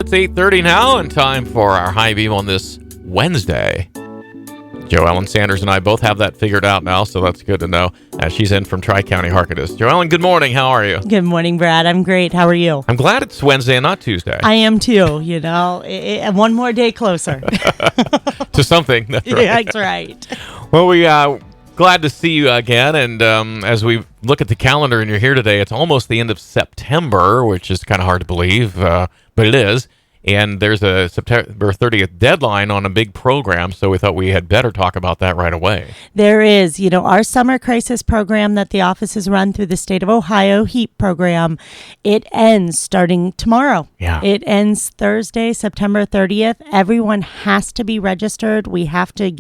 It's 8:30 now, and time for our high beam on this Wednesday. JoEllen Sanders and I both have that figured out now, so that's good to know. She's in from Tri-County HARCATUS. JoEllen, good morning. How are you? Good morning, Brad. I'm great. How are you? I'm glad it's Wednesday and not Tuesday. I am too. One more day closer to something. That's right. Yeah, that's right. Well, we glad to see you again, and as we look at the calendar and you're here today, it's almost the end of September, which is kind of hard to believe, but it is. And there's a September 30th deadline on a big program, so we thought we had better talk about that right away. There is. Our summer crisis program that the offices run through the state of Ohio, HEAP program, it ends starting tomorrow. Yeah. It ends Thursday, September 30th. Everyone has to be registered. We have to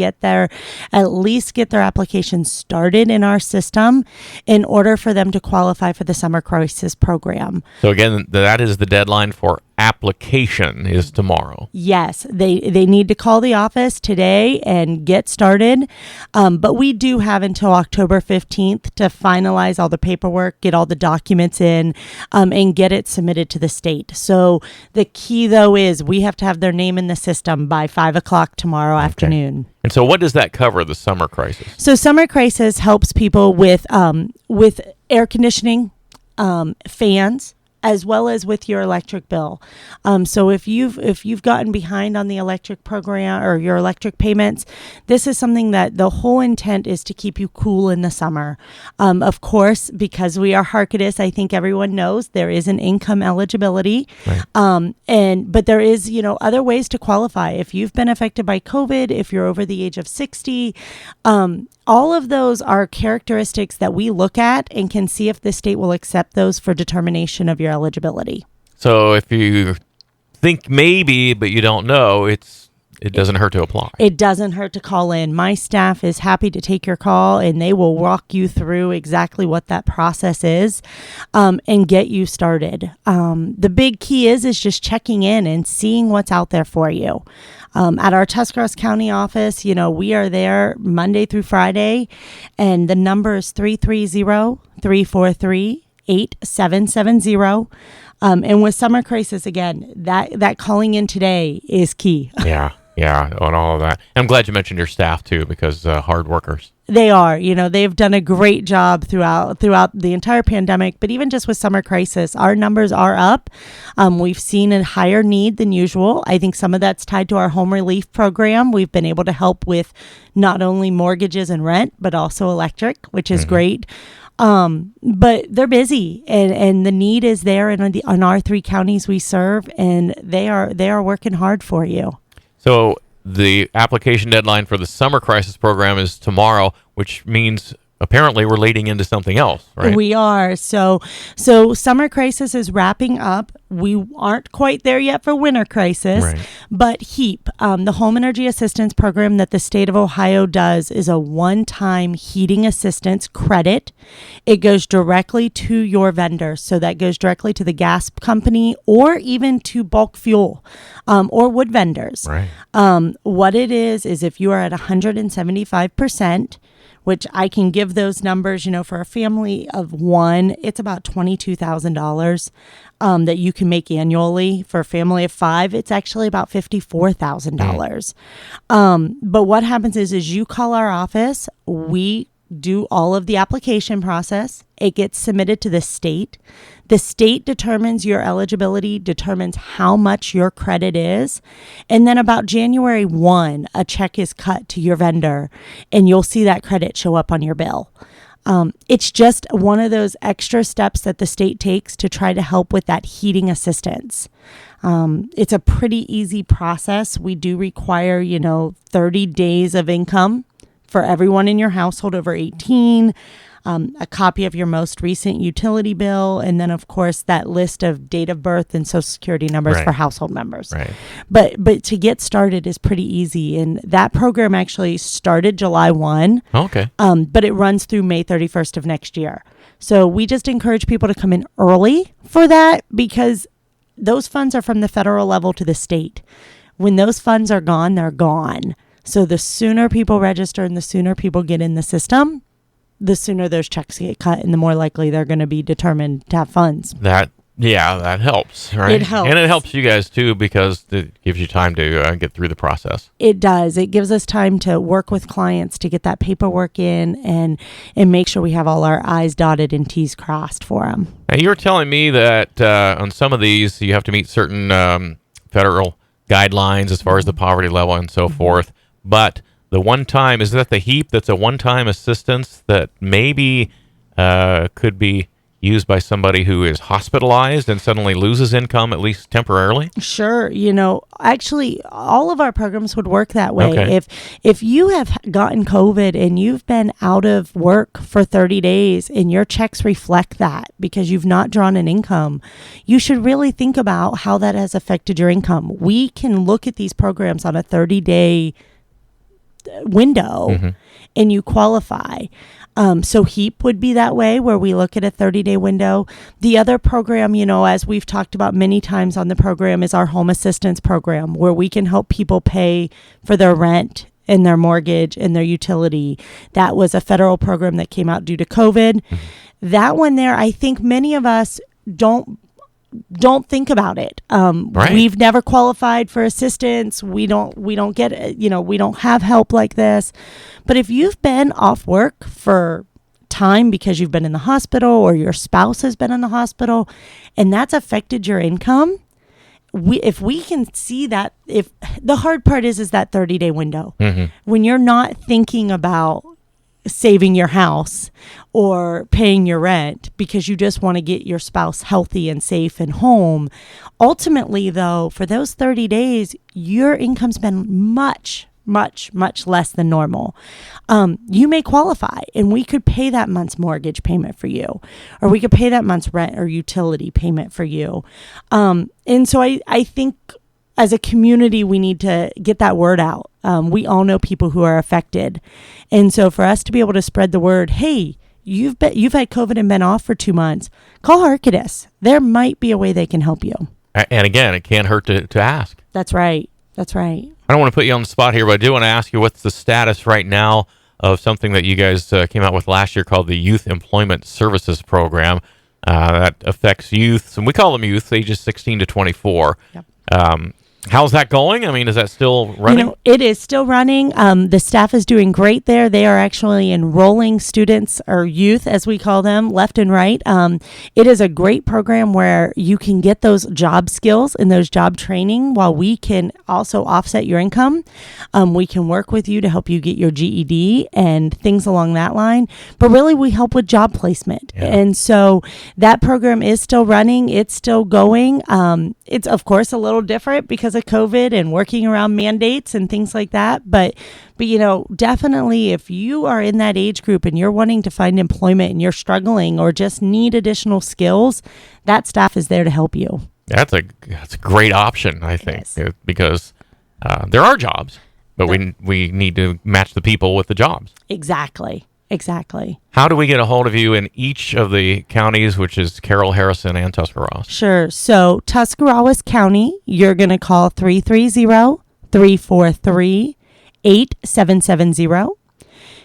at least get their application started in our system in order for them to qualify for the summer crisis program. So again, that is the deadline for application is tomorrow. Yes, they need to call the office today and get started. But we do have until October 15th to finalize all the paperwork, get all the documents in, and get it submitted to the state. So the key, though, is we have to have their name in the system by 5 o'clock tomorrow afternoon. And so what does that cover, the summer crisis? So summer crisis helps people with air conditioning, fans, as well as with your electric bill. So if you've gotten behind on the electric program or your electric payments, this is something that the whole intent is to keep you cool in the summer. Of course, because we are HARCATUS, I think everyone knows there is an income eligibility. Right. But there is, other ways to qualify. If you've been affected by COVID, if you're over the age of 60, all of those are characteristics that we look at and can see if the state will accept those for determination of your eligibility. So if you think maybe, but you don't know, it doesn't hurt to apply. It doesn't hurt to call in. My staff is happy to take your call, and they will walk you through exactly what that process is and get you started. The big key is just checking in and seeing what's out there for you. At our Tuscarawas County office, we are there Monday through Friday, and the number is 330-343-8770. And with summer crisis, again, that calling in today is key. Yeah, on all of that. I'm glad you mentioned your staff, too, because hard workers. They are. They've done a great job throughout the entire pandemic, but even just with summer crisis, our numbers are up. We've seen a higher need than usual. I think some of that's tied to our home relief program. We've been able to help with not only mortgages and rent, but also electric, which is great. But they're busy, and the need is there in our 3 counties we serve, and they are working hard for you. So the application deadline for the summer crisis program is tomorrow, which means apparently we're leading into something else, right? We are. So summer crisis is wrapping up. We aren't quite there yet for winter crisis, right. But HEAP, the Home Energy Assistance Program that the state of Ohio does, is a one-time heating assistance credit. It goes directly to your vendor. So that goes directly to the gas company or even to bulk fuel or wood vendors. Right. What it is if you are at 175%, which I can give those numbers, for a family of 1, it's about $22,000 that you can make annually. For a family of 5, it's actually about $54,000. But what happens is you call our office, we do all of the application process. It gets submitted to the state. The state determines your eligibility, determines how much your credit is. And then about January 1, a check is cut to your vendor, and you'll see that credit show up on your bill. It's just one of those extra steps that the state takes to try to help with that heating assistance. It's a pretty easy process. We do require, 30 days of income for everyone in your household over 18, a copy of your most recent utility bill, and then, of course, that list of date of birth and social security numbers right. for household members. Right. But to get started is pretty easy, and that program actually started July 1. Okay. But it runs through May 31st of next year. So we just encourage people to come in early for that because those funds are from the federal level to the state. When those funds are gone, they're gone. So the sooner people register and the sooner people get in the system, the sooner those checks get cut and the more likely they're going to be determined to have funds. That Yeah, that helps, right? It helps. And it helps you guys, too, because it gives you time to get through the process. It does. It gives us time to work with clients to get that paperwork in and make sure we have all our I's dotted and T's crossed for them. Now, you were telling me that on some of these, you have to meet certain federal guidelines as far as the poverty level and so forth. But the one-time, is that the HEAP that's a one-time assistance that maybe could be used by somebody who is hospitalized and suddenly loses income, at least temporarily? Sure. Actually, all of our programs would work that way. Okay. If you have gotten COVID and you've been out of work for 30 days and your checks reflect that because you've not drawn an income, you should really think about how that has affected your income. We can look at these programs on a 30-day window and you qualify. So HEAP would be that way, where we look at a 30-day window. The other program, as we've talked about many times on the program, is our home assistance program, where we can help people pay for their rent and their mortgage and their utility. That was a federal program that came out due to COVID. That one there, I think many of us don't think about it. Right. We've never qualified for assistance. We don't get it. We don't have help like this. But if you've been off work for time because you've been in the hospital or your spouse has been in the hospital and that's affected your income, if we can see that, if the hard part is that 30-day window when you're not thinking about saving your house or paying your rent because you just want to get your spouse healthy and safe and home. Ultimately, though, for those 30 days, your income's been much less than normal. You may qualify and we could pay that month's mortgage payment for you, or we could pay that month's rent or utility payment for you. And so I think as a community, we need to get that word out. We all know people who are affected. And so for us to be able to spread the word, hey, you've had COVID and been off for 2 months, call HARCATUS. There might be a way they can help you. And again, it can't hurt to ask. That's right. That's right. I don't want to put you on the spot here, but I do want to ask you, what's the status right now of something that you guys came out with last year called the Youth Employment Services Program that affects youth, and we call them youth, ages 16 to 24. Yep. How's that going? I mean, is that still running? It is still running. The staff is doing great there. They are actually enrolling students, or youth as we call them, left and right. It is a great program where you can get those job skills and those job training while we can also offset your income. We can work with you to help you get your GED and things along that line. But really, we help with job placement. Yeah. And so that program is still running. It's still going. It's, of course, a little different because of COVID and working around mandates and things like that. But definitely if you are in that age group and you're wanting to find employment and you're struggling or just need additional skills, that staff is there to help you. That's a great option, I think, because there are jobs, but we need to match the people with the jobs. Exactly. How do we get a hold of you in each of the counties, which is Carroll, Harrison, and Tuscarawas? Sure. So Tuscarawas County, you're going to call 330-343-8770.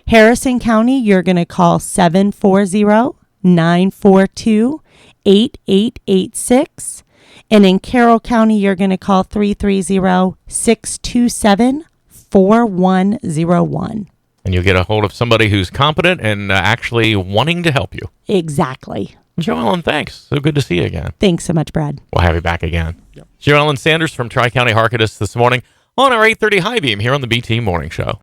Harrison County, you're going to call 740-942-8886. And in Carroll County, you're going to call 330-627-4101. And you'll get a hold of somebody who's competent and actually wanting to help you. Exactly. JoEllen, thanks. So good to see you again. Thanks so much, Brad. We'll have you back again. Yep. JoEllen Sanders from Tri-County HARCATUS this morning on our 8:30 High Beam here on the BT Morning Show.